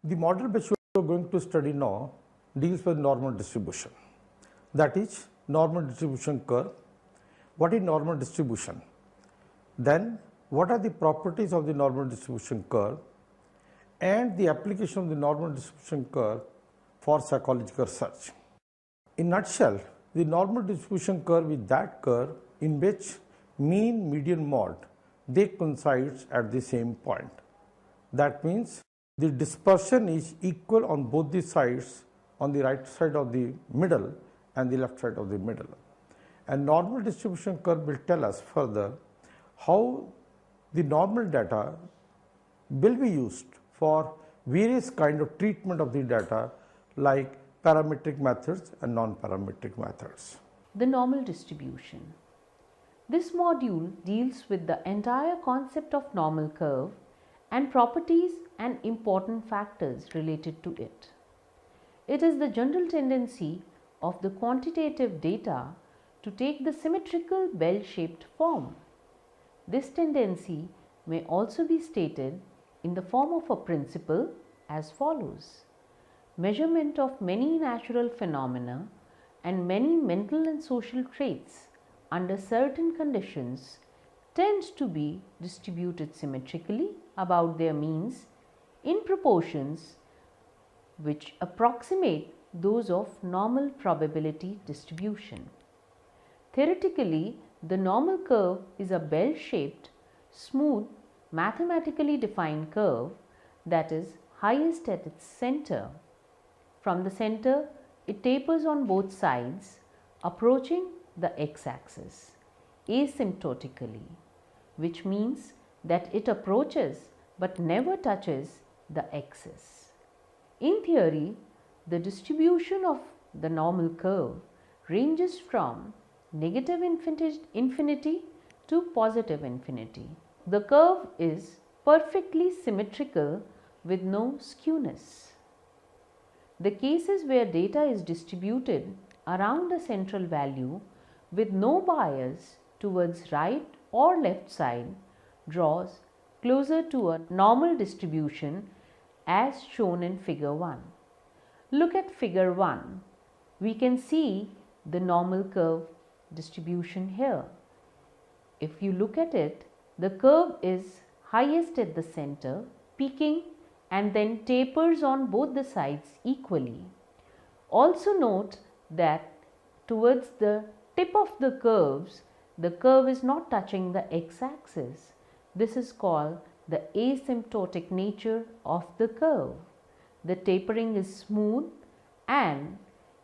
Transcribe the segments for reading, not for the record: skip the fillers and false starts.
The model which we are going to study now deals with normal distribution, that is normal distribution curve. What is normal distribution? Then what are the properties of the normal distribution curve and the application of the normal distribution curve for psychological research. In nutshell, the normal distribution curve is that curve in which mean, median, mode they coincide at the same point. That means the dispersion is equal on both the sides, on the right side of the middle and the left side of the middle. And normal distribution curve will tell us further how the normal data will be used for various kind of treatment of the data like parametric methods and non-parametric methods. The normal distribution. This module deals with the entire concept of normal curve and properties and important factors related to it. It is the general tendency of the quantitative data to take the symmetrical bell-shaped form. This tendency may also be stated in the form of a principle as follows. Measurement of many natural phenomena and many mental and social traits under certain conditions tends to be distributed symmetrically about their means in proportions which approximate those of normal probability distribution. Theoretically, the normal curve is a bell-shaped, smooth, mathematically defined curve that is highest at its center. From the center, it tapers on both sides, approaching the x-axis asymptotically, which means that it approaches but never touches the axis. In theory, the distribution of the normal curve ranges from negative infinity to positive infinity. The curve is perfectly symmetrical with no skewness. The cases where data is distributed around a central value with no bias towards right or left side draws closer to a normal distribution as shown in figure 1. Look at figure 1. We can see the normal curve distribution here. If you look at it, the curve is highest at the center, peaking and then tapers on both the sides equally. Also note that towards the tip of the curve is not touching the x-axis. This is called the asymptotic nature of the curve. The tapering is smooth, and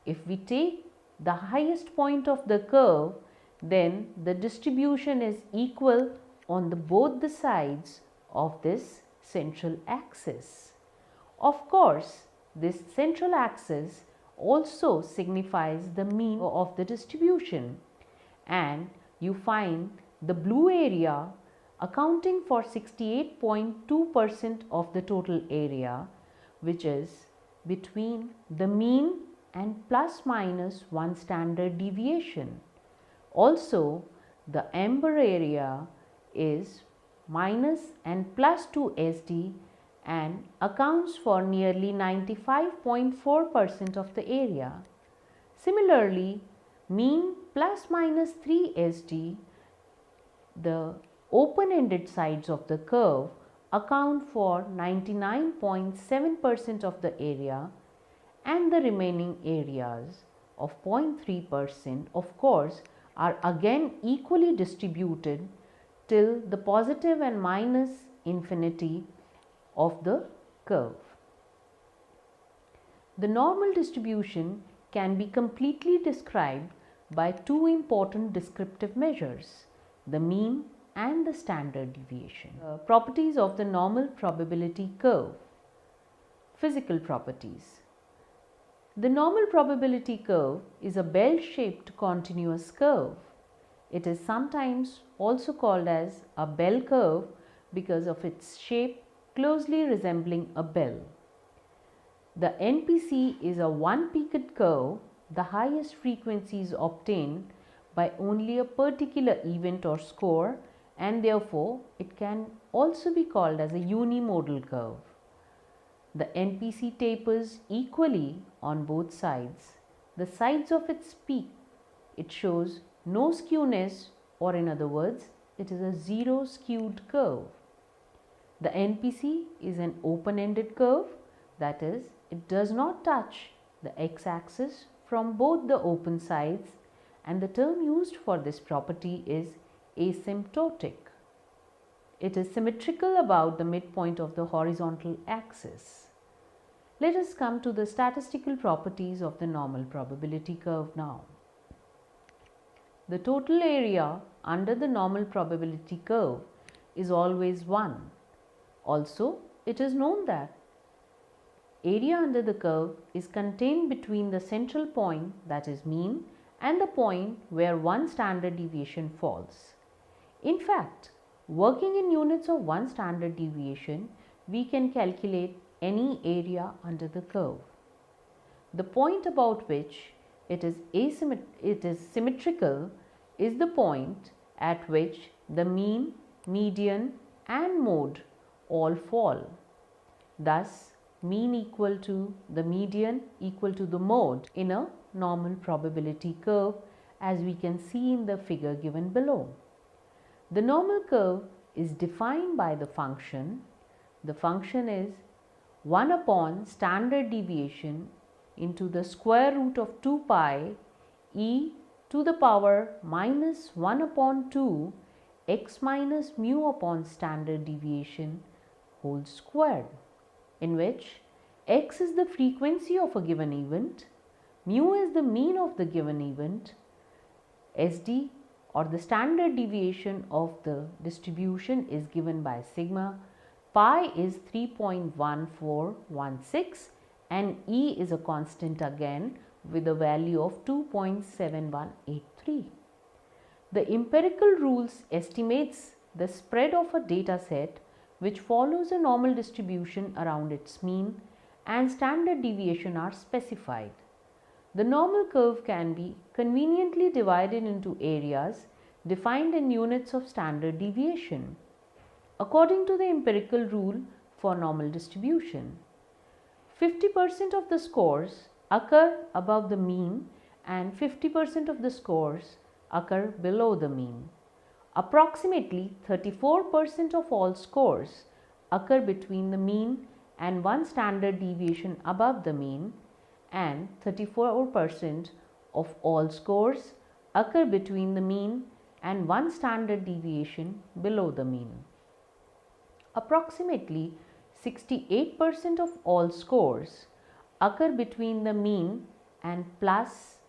if we take the highest point of the curve, then the distribution is equal on both the sides of this central axis. Of course, this central axis also signifies the mean of the distribution, and you find the blue area accounting for 68.2% of the total area, which is between the mean and plus minus 1 standard deviation. Also, the amber area is minus and plus 2 SD and accounts for nearly 95.4% of the area. Similarly, mean plus minus 3 SD, the open-ended sides of the curve account for 99.7% of the area, and the remaining areas of 0.3% of course are again equally distributed till the positive and minus infinity of the curve. The normal distribution can be completely described by two important descriptive measures, the mean and the standard deviation. Properties of the normal probability curve. Physical properties. The normal probability curve is a bell-shaped continuous curve. It is sometimes also called as a bell curve because of its shape closely resembling a bell. The NPC is a one-peaked curve. The highest frequency is obtained by only a particular event or score, and therefore it can also be called as a unimodal curve. The NPC tapers equally on both sides. The sides of its peak, it shows no skewness, or in other words, it is a zero skewed curve. The NPC is an open-ended curve, that is, it does not touch the x-axis from both the open sides, and the term used for this property is asymptotic. It is symmetrical about the midpoint of the horizontal axis. Let us come to the statistical properties of the normal probability curve now. The total area under the normal probability curve is always 1. Also, it is known that area under the curve is contained between the central point, that is mean, and the point where one standard deviation falls. In fact, working in units of one standard deviation, we can calculate any area under the curve. The point about which it is symmetrical is the point at which the mean, median and mode all fall. Thus, mean equal to the median equal to the mode in a normal probability curve, as we can see in the figure given below. The normal curve is defined by the function. The function is 1 upon standard deviation into the square root of 2 pi e to the power minus 1 upon 2 x minus mu upon standard deviation whole squared, in which x is the frequency of a given event, mu is the mean of the given event, SD or the standard deviation of the distribution is given by sigma, pi is 3.1416 and E is a constant again with a value of 2.7183. The empirical rules estimates the spread of a data set which follows a normal distribution around its mean, and standard deviation are specified. The normal curve can be conveniently divided into areas defined in units of standard deviation according to the empirical rule for normal distribution. 50% of the scores occur above the mean and 50% of the scores occur below the mean. Approximately 34% of all scores occur between the mean and one standard deviation above the mean, and 34% of all scores occur between the mean and one standard deviation below the mean. Approximately 68% of all scores occur between the mean and plus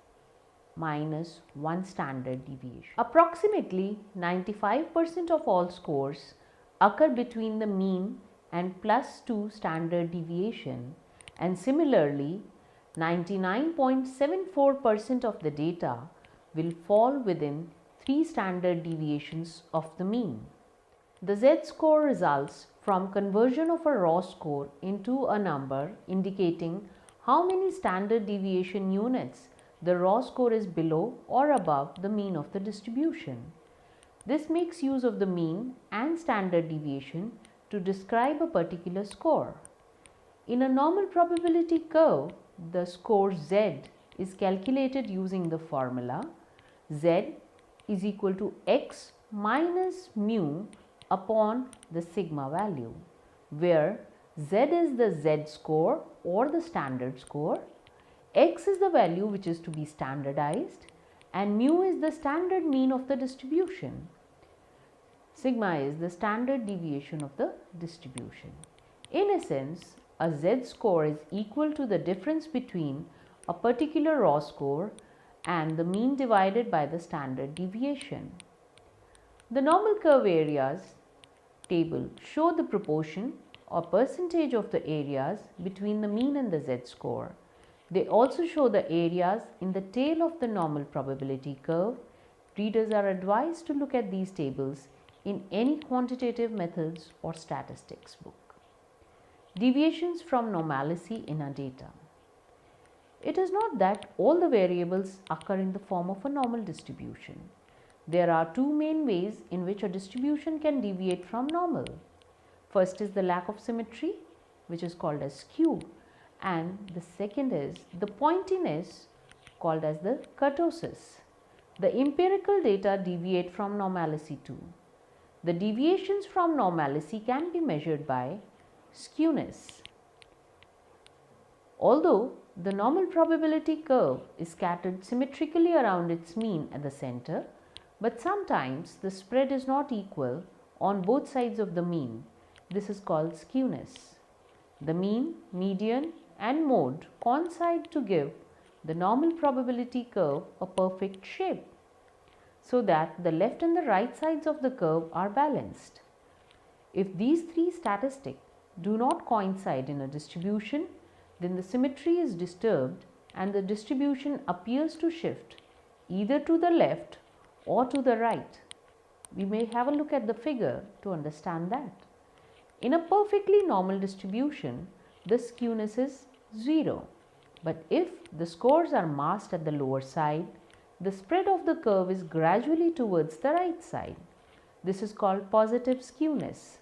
minus one standard deviation. Approximately 95% of all scores occur between the mean and plus 2 standard deviation, and similarly 99.74% of the data will fall within 3 standard deviations of the mean. The z-score results from conversion of a raw score into a number indicating how many standard deviation units the raw score is below or above the mean of the distribution. This makes use of the mean and standard deviation to describe a particular score. In a normal probability curve, the score z is calculated using the formula z is equal to x minus mu upon the sigma value, where z is the z-score or the standard score, x is the value which is to be standardized, and mu is the standard mean of the distribution. Sigma is the standard deviation of the distribution. In essence, a z-score is equal to the difference between a particular raw score and the mean divided by the standard deviation. The normal curve areas table show the proportion or percentage of the areas between the mean and the z-score. They also show the areas in the tail of the normal probability curve. Readers are advised to look at these tables in any quantitative methods or statistics book. Deviations from normalcy in a data. It is not that all the variables occur in the form of a normal distribution. There are two main ways in which a distribution can deviate from normal. First is the lack of symmetry, which is called as skew, and the second is the pointiness called as the kurtosis. The empirical data deviate from normalcy too. The deviations from normalcy can be measured by skewness. Although the normal probability curve is scattered symmetrically around its mean at the center, but sometimes the spread is not equal on both sides of the mean. This is called skewness. The mean, median and mode coincide to give the normal probability curve a perfect shape, so that the left and the right sides of the curve are balanced. If these three statistics do not coincide in a distribution, then the symmetry is disturbed and the distribution appears to shift either to the left or to the right. We may have a look at the figure to understand that. In a perfectly normal distribution, the skewness is 0. But if the scores are masked at the lower side, the spread of the curve is gradually towards the right side. This is called positive skewness.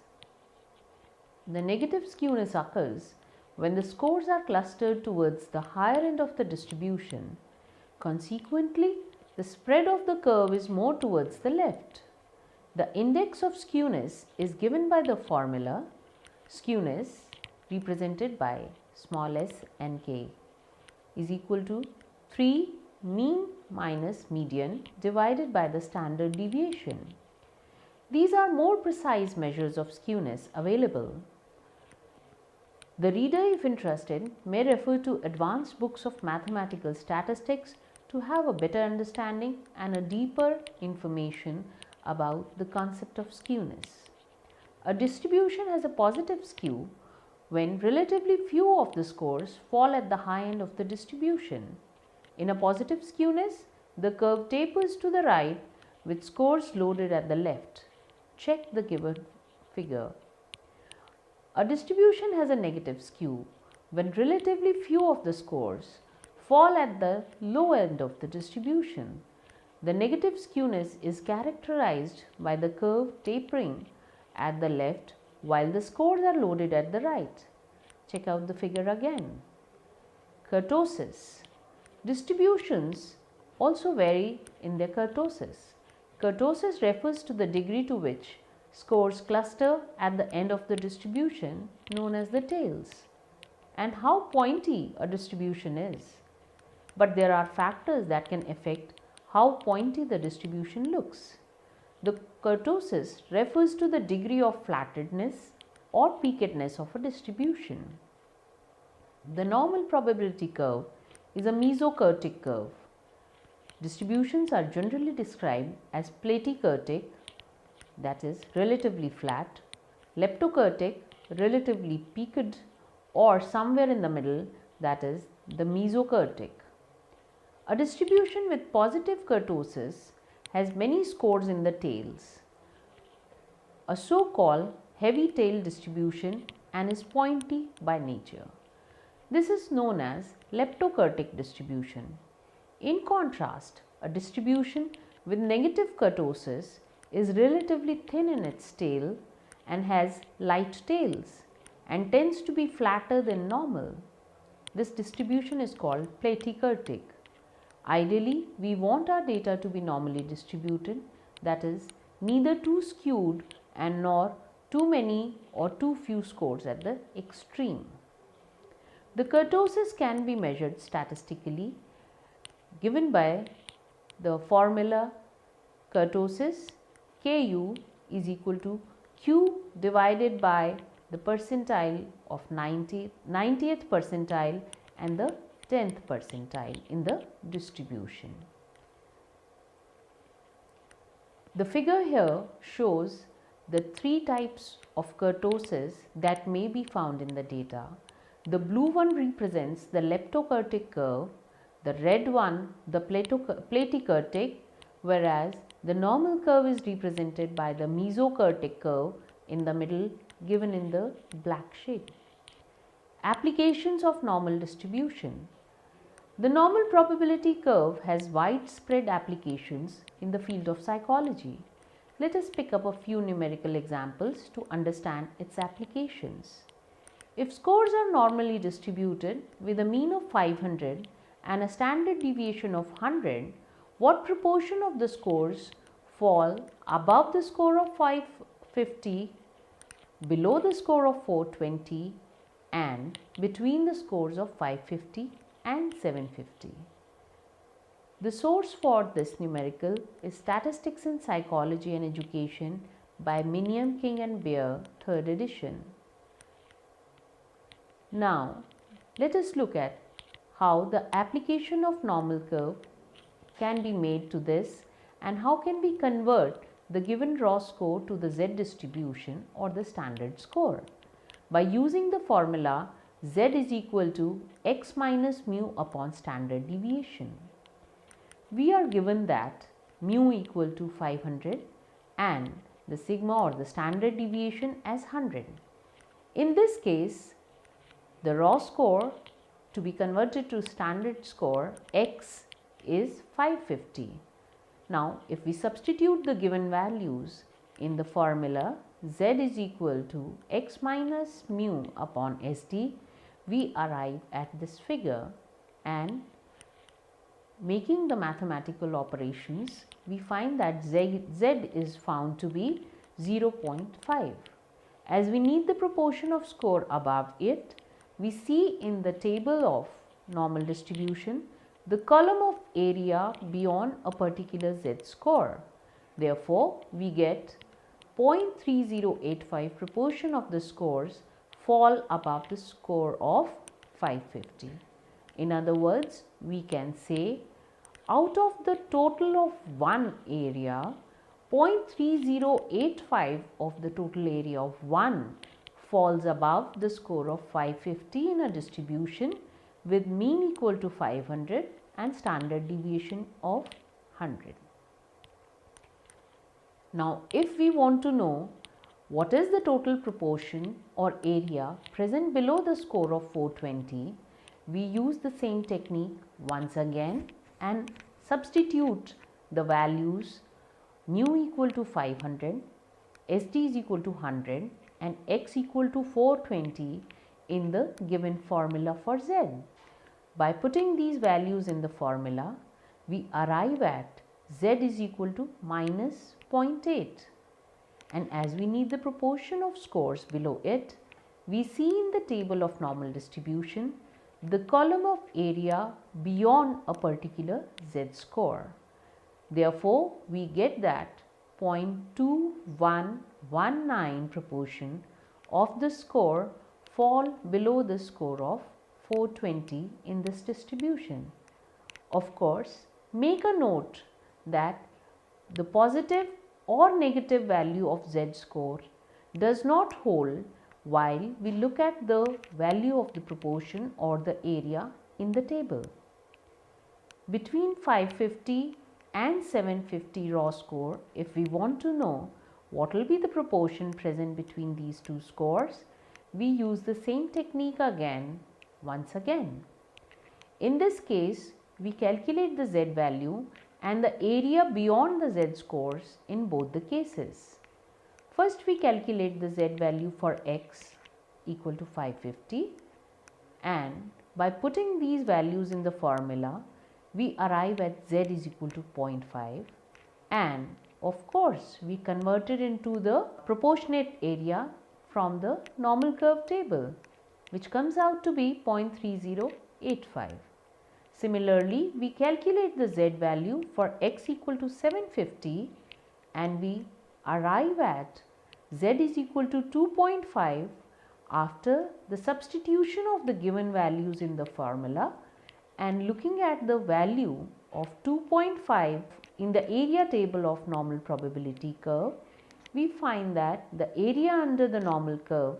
The negative skewness occurs when the scores are clustered towards the higher end of the distribution. Consequently, the spread of the curve is more towards the left. The index of skewness is given by the formula skewness represented by small s and k is equal to 3 mean minus median divided by the standard deviation. These are more precise measures of skewness available. The reader, if interested, may refer to advanced books of mathematical statistics to have a better understanding and a deeper information about the concept of skewness. A distribution has a positive skew when relatively few of the scores fall at the high end of the distribution. In a positive skewness, the curve tapers to the right with scores loaded at the left. Check the given figure. A distribution has a negative skew when relatively few of the scores fall at the low end of the distribution. The negative skewness is characterized by the curve tapering at the left while the scores are loaded at the right. Check out the figure again. Kurtosis. Distributions also vary in their kurtosis. Kurtosis refers to the degree to which scores cluster at the end of the distribution, known as the tails, and how pointy a distribution is. But there are factors that can affect how pointy the distribution looks. The kurtosis refers to the degree of flattedness or peakedness of a distribution. The normal probability curve is a mesokurtic curve. Distributions are generally described as platykurtic, that is relatively flat, leptokurtic, relatively peaked, or somewhere in the middle, that is the mesokurtic. A distribution with positive kurtosis has many scores in the tails, a so-called heavy tail distribution, and is pointy by nature. This is known as leptokurtic distribution. In contrast, a distribution with negative kurtosis is relatively thin in its tail and has light tails and tends to be flatter than normal. This distribution is called platykurtic. Ideally, we want our data to be normally distributed, that is, neither too skewed and nor too many or too few scores at the extreme. The kurtosis can be measured statistically, given by the formula kurtosis Ku is equal to Q divided by the percentile of 90th percentile and the 10th percentile in the distribution. The figure here shows the three types of kurtosis that may be found in the data. The blue one represents the leptokurtic curve, the red one the platykurtic, whereas the normal curve is represented by the mesokurtic curve in the middle, given in the black shade. Applications of normal distribution. The normal probability curve has widespread applications in the field of psychology. Let us pick up a few numerical examples to understand its applications. If scores are normally distributed with a mean of 500 and a standard deviation of 100, what proportion of the scores fall above the score of 550, below the score of 420 and between the scores of 550 and 750? The source for this numerical is Statistics in Psychology and Education by Miniam, King and Bear, 3rd edition. Now, let us look at how the application of normal curve can be made to this and how can we convert the given raw score to the Z distribution or the standard score. By using the formula Z is equal to x minus mu upon standard deviation. We are given that mu equal to 500 and the sigma or the standard deviation as 100. In this case, the raw score to be converted to standard score x is 550. Now, if we substitute the given values in the formula z is equal to x minus mu upon sd, we arrive at this figure, and making the mathematical operations, we find that z is found to be 0.5. As we need the proportion of score above it, we see in the table of normal distribution the column of area beyond a particular Z score. Therefore, we get 0.3085 proportion of the scores fall above the score of 550. In other words, we can say out of the total of one area, 0.3085 of the total area of 1 falls above the score of 550 in a distribution with mean equal to 500 and standard deviation of 100. Now, if we want to know what is the total proportion or area present below the score of 420, we use the same technique once again and substitute the values mu equal to 500, SD is equal to 100 and x equal to 420 in the given formula for Z. By putting these values in the formula, we arrive at Z is equal to minus 0.8. And as we need the proportion of scores below it, we see in the table of normal distribution the column of area beyond a particular Z score. Therefore, we get that 0.2119 proportion of the score fall below the score of 420 in this distribution. Of course, make a note that the positive or negative value of Z score does not hold while we look at the value of the proportion or the area in the table. Between 550 and 750 raw score, if we want to know what will be the proportion present between these two scores, we use the same technique once again. In this case, we calculate the Z value and the area beyond the Z scores in both the cases. First, we calculate the Z value for x equal to 550, and by putting these values in the formula, we arrive at Z is equal to 0.5, and of course, we convert it into the proportionate area from the normal curve table, which comes out to be 0.3085. Similarly, we calculate the Z value for x equal to 750 and we arrive at Z is equal to 2.5 after the substitution of the given values in the formula, and looking at the value of 2.5 in the area table of normal probability curve, we find that the area under the normal curve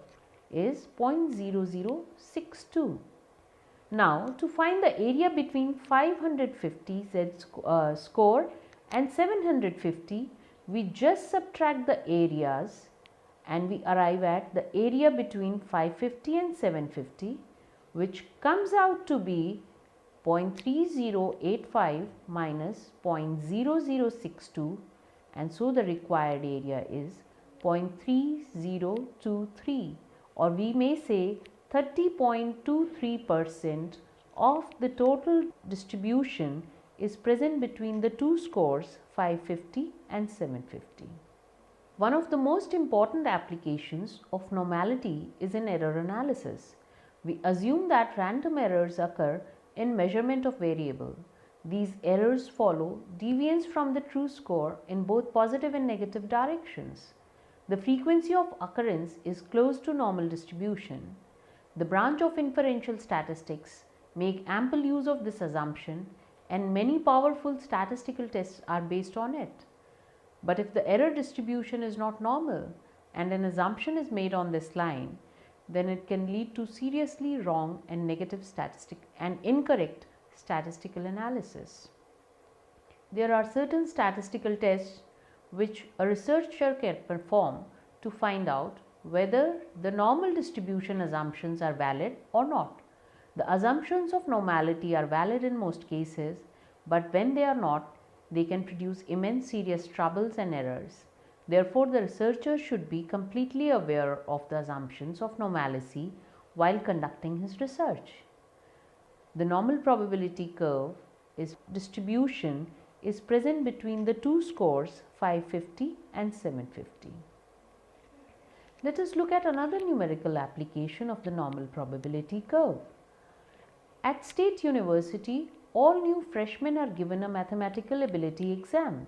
is 0.0062. Now, to find the area between 550 Z score and 750, we just subtract the areas and we arrive at the area between 550 and 750, which comes out to be 0.3085 minus 0.0062, and so the required area is 0.3023, or we may say 30.23% of the total distribution is present between the two scores 550 and 750. One of the most important applications of normality is in error analysis. We assume that random errors occur in measurement of variable. These errors follow deviance from the true score in both positive and negative directions. The frequency of occurrence is close to normal distribution. The branch of inferential statistics make ample use of this assumption, and many powerful statistical tests are based on it. But if the error distribution is not normal and an assumption is made on this line, then it can lead to seriously wrong and incorrect statistical analysis. There are certain statistical tests which a researcher can perform to find out whether the normal distribution assumptions are valid or not. The assumptions of normality are valid in most cases, but when they are not, they can produce immense serious troubles and errors. Therefore, the researcher should be completely aware of the assumptions of normalcy while conducting his research. The normal probability curve distribution is present between the two scores 550 and 750. Let us look at another numerical application of the normal probability curve. At State University, all new freshmen are given a mathematical ability exam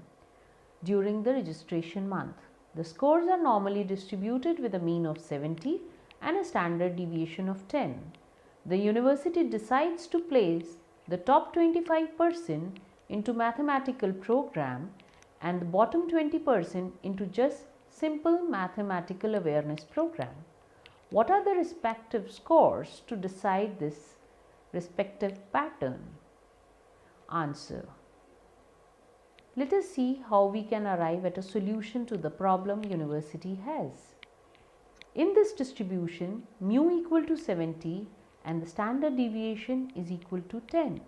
during the registration month. The scores are normally distributed with a mean of 70 and a standard deviation of 10. The university decides to place the top 25% into mathematical program and the bottom 20% into just simple mathematical awareness program. What are the respective scores to decide this respective pattern? Answer. Let us see how we can arrive at a solution to the problem university has. In this distribution, mu equal to 70 and the standard deviation is equal to 10.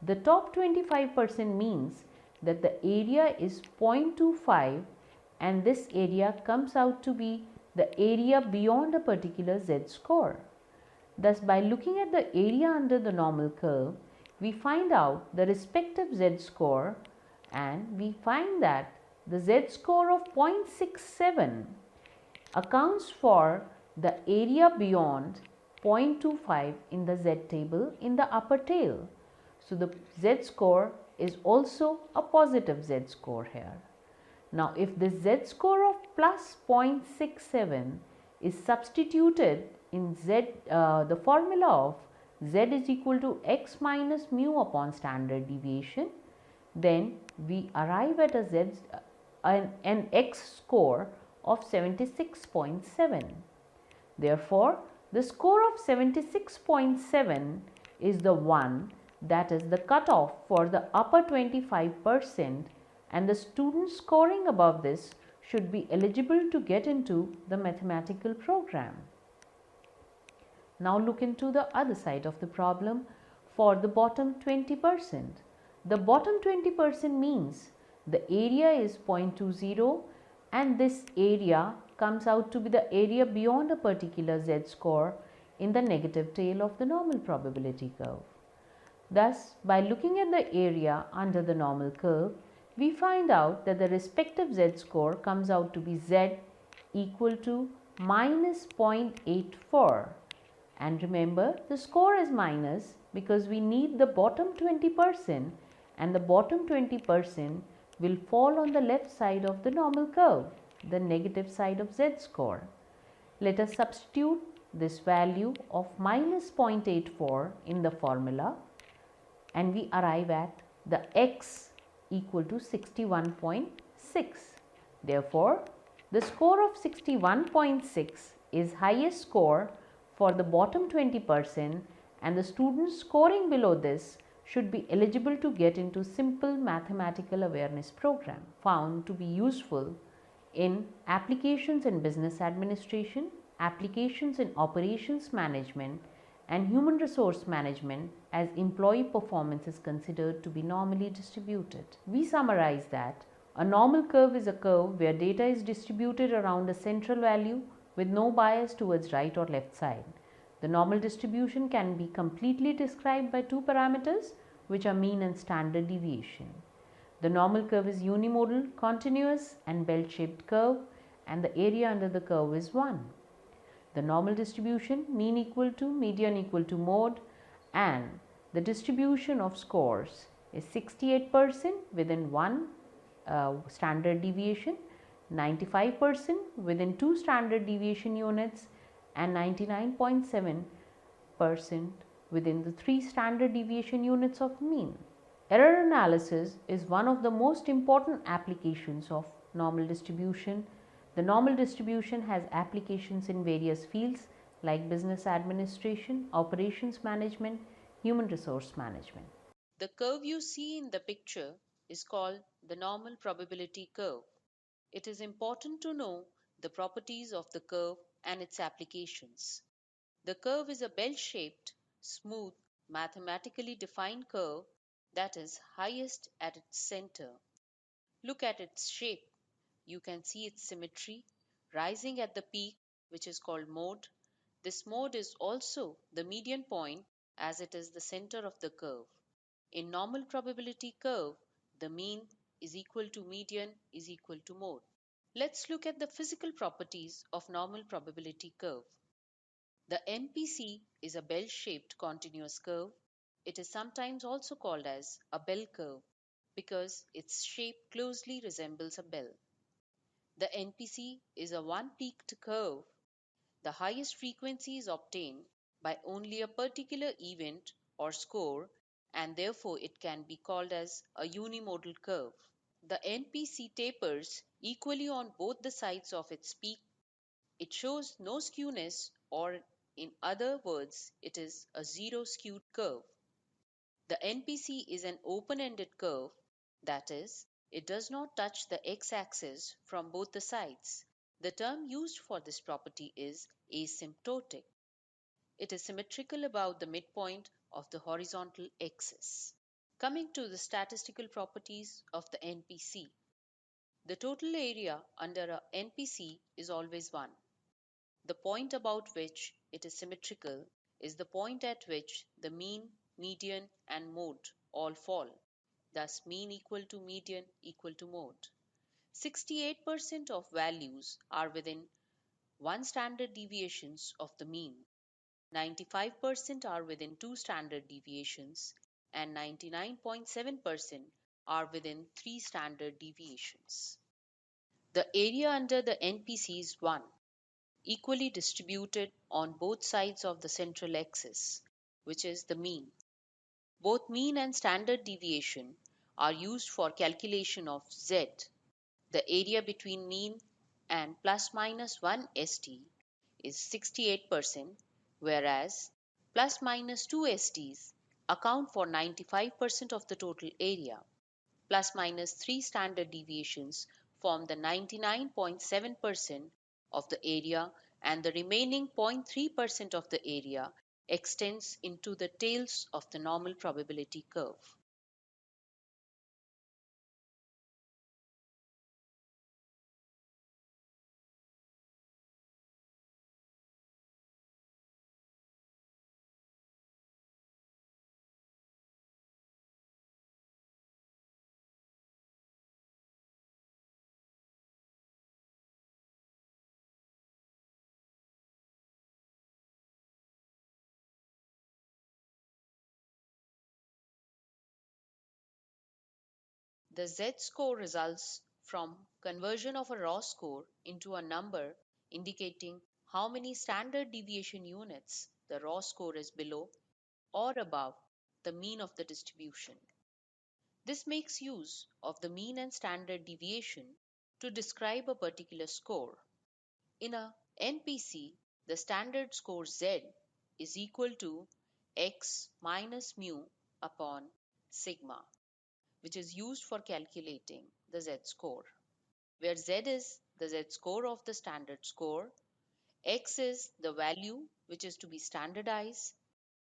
The top 25% means that the area is 0.25 and this area comes out to be the area beyond a particular Z score. Thus, by looking at the area under the normal curve, we find out the respective Z score, and we find that the Z score of 0.67 accounts for the area beyond 0.25 in the Z table in the upper tail. So, the Z score is also a positive Z score here. Now, if the Z score of plus 0.67 is substituted in the formula of Z is equal to x minus mu upon standard deviation, then we arrive at an x score of 76.7. Therefore, the score of 76.7 is the one that is the cutoff for the upper 25%, and the students scoring above this should be eligible to get into the mathematical program. Now look into the other side of the problem for the bottom 20%. The bottom 20% means the area is 0.20 and this area comes out to be the area beyond a particular Z score in the negative tail of the normal probability curve. Thus, by looking at the area under the normal curve, we find out that the respective Z score comes out to be Z equal to minus 0.84. And remember, the score is minus because we need the bottom 20%, and the bottom 20% will fall on the left side of the normal curve, the negative side of Z score. Let us substitute this value of minus 0.84 in the formula, and we arrive at the x equal to 61.6. Therefore, the score of 61.6 is highest score for the bottom 20%, and the students scoring below this should be eligible to get into simple mathematical awareness program, found to be useful in applications in business administration, applications in operations management, and human resource management as employee performance is considered to be normally distributed. We summarize that a normal curve is a curve where data is distributed around a central value with no bias towards right or left side. The normal distribution can be completely described by two parameters, which are mean and standard deviation. The normal curve is unimodal, continuous and bell-shaped curve, and the area under the curve is 1. The normal distribution, mean equal to, median equal to mode, and the distribution of scores is 68% within 1 standard deviation, 95% within 2 standard deviation units, and 99.7% within the 3 standard deviation units of mean. Error analysis is one of the most important applications of normal distribution. The normal distribution has applications in various fields like business administration, operations management, human resource management. The curve you see in the picture is called the normal probability curve. It is important to know the properties of the curve and its applications. The curve is a bell-shaped, smooth, mathematically defined curve that is highest at its center. Look at its shape. You can see its symmetry rising at the peak, which is called mode. This mode is also the median point as it is the center of the curve. In normal probability curve, the mean is equal to median is equal to mode. Let's look at the physical properties of normal probability curve. The NPC is a bell-shaped continuous curve. It is sometimes also called as a bell curve because its shape closely resembles a bell. The NPC is a one-peaked curve. The highest frequency is obtained by only a particular event or score, and therefore it can be called as a unimodal curve. The NPC tapers equally on both the sides of its peak. It shows no skewness, or in other words, it is a zero skewed curve. The NPC is an open-ended curve, that is, it does not touch the x-axis from both the sides. The term used for this property is asymptotic. It is symmetrical about the midpoint of the horizontal axis. Coming to the statistical properties of the NPC. The total area under a NPC is always 1. The point about which it is symmetrical is the point at which the mean, median, and mode all fall. Thus, mean equal to median equal to mode. 68% of values are within 1 standard deviations of the mean. 95% are within 2 standard deviations, and 99.7% are within 3 standard deviations. The area under the NPC is 1, equally distributed on both sides of the central axis, which is the mean. Both mean and standard deviation are used for calculation of Z. The area between mean and plus minus 1 st is 68%, whereas plus minus 2 st's account for 95% of the total area. Plus minus 3 standard deviations form the 99.7% of the area, and the remaining 0.3% of the area extends into the tails of the normal probability curve. The z-score results from conversion of a raw score into a number indicating how many standard deviation units the raw score is below or above the mean of the distribution. This makes use of the mean and standard deviation to describe a particular score. In a NPC, the standard score Z is equal to x minus mu upon sigma, which is used for calculating the z-score, where z is the z-score of the standard score, x is the value which is to be standardized,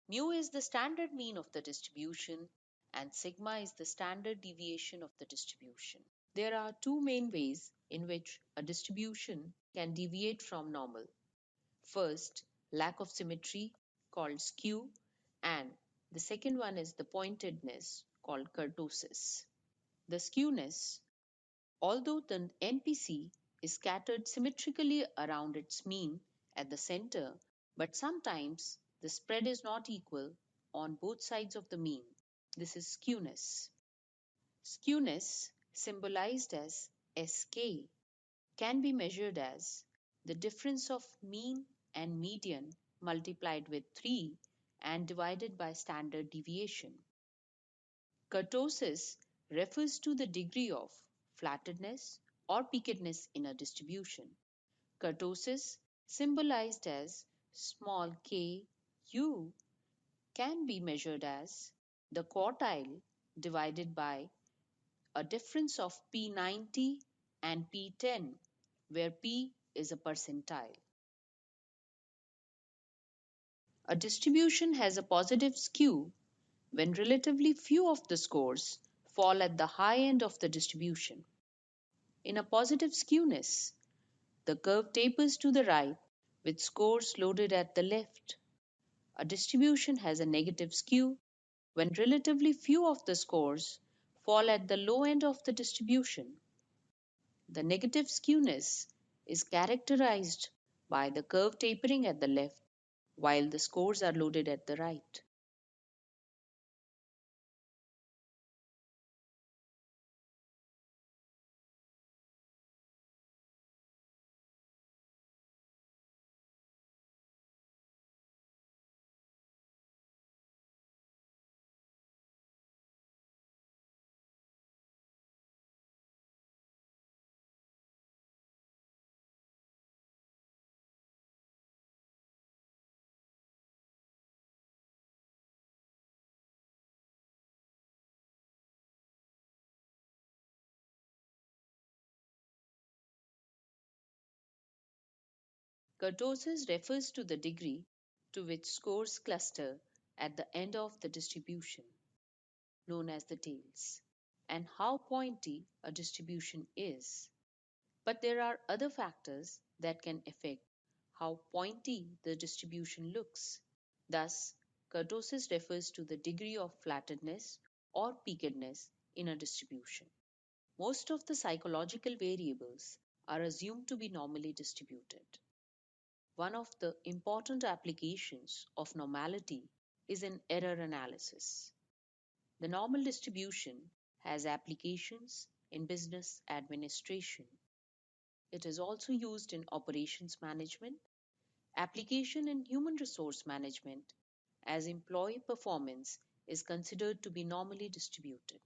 mu is the standard mean of the distribution, and sigma is the standard deviation of the distribution. There are two main ways in which a distribution can deviate from normal. First, lack of symmetry called skew, and the second one is the pointedness called kurtosis. The skewness, although the NPC is scattered symmetrically around its mean at the center, but sometimes the spread is not equal on both sides of the mean. This is skewness. Skewness, symbolized as Sk, can be measured as the difference of mean and median multiplied with 3 and divided by standard deviation. Kurtosis refers to the degree of flattedness or peakedness in a distribution. Kurtosis, symbolized as small k u, can be measured as the quartile divided by a difference of P90 and P10, where P is a percentile. A distribution has a positive skew when relatively few of the scores fall at the high end of the distribution. In a positive skewness, the curve tapers to the right with scores loaded at the left. A distribution has a negative skew when relatively few of the scores fall at the low end of the distribution. The negative skewness is characterized by the curve tapering at the left while the scores are loaded at the right. Kurtosis refers to the degree to which scores cluster at the end of the distribution, known as the tails, and how pointy a distribution is. But there are other factors that can affect how pointy the distribution looks. Thus, kurtosis refers to the degree of flattedness or peakedness in a distribution. Most of the psychological variables are assumed to be normally distributed. One of the important applications of normality is in error analysis. The normal distribution has applications in business administration. It is also used in operations management, application in human resource management, as employee performance is considered to be normally distributed.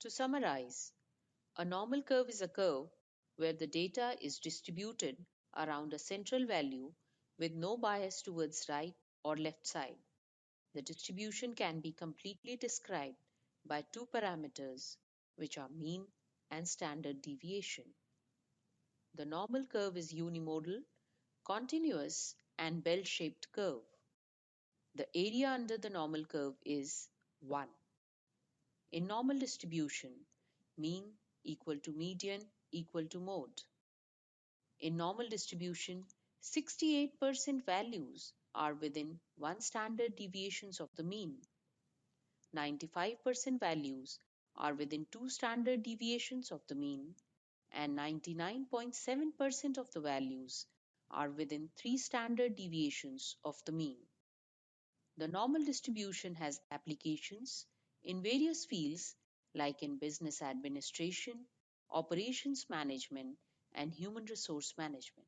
To summarize, a normal curve is a curve where the data is distributed around a central value with no bias towards right or left side. The distribution can be completely described by two parameters, which are mean and standard deviation. The normal curve is unimodal, continuous, and bell-shaped curve. The area under the normal curve is 1. In normal distribution, mean equal to median equal to mode. In normal distribution, 68% values are within 1 standard deviations of the mean. 95% values are within 2 standard deviations of the mean, and 99.7% of the values are within 3 standard deviations of the mean. The normal distribution has applications in various fields like in business administration, operations management, and human resource management.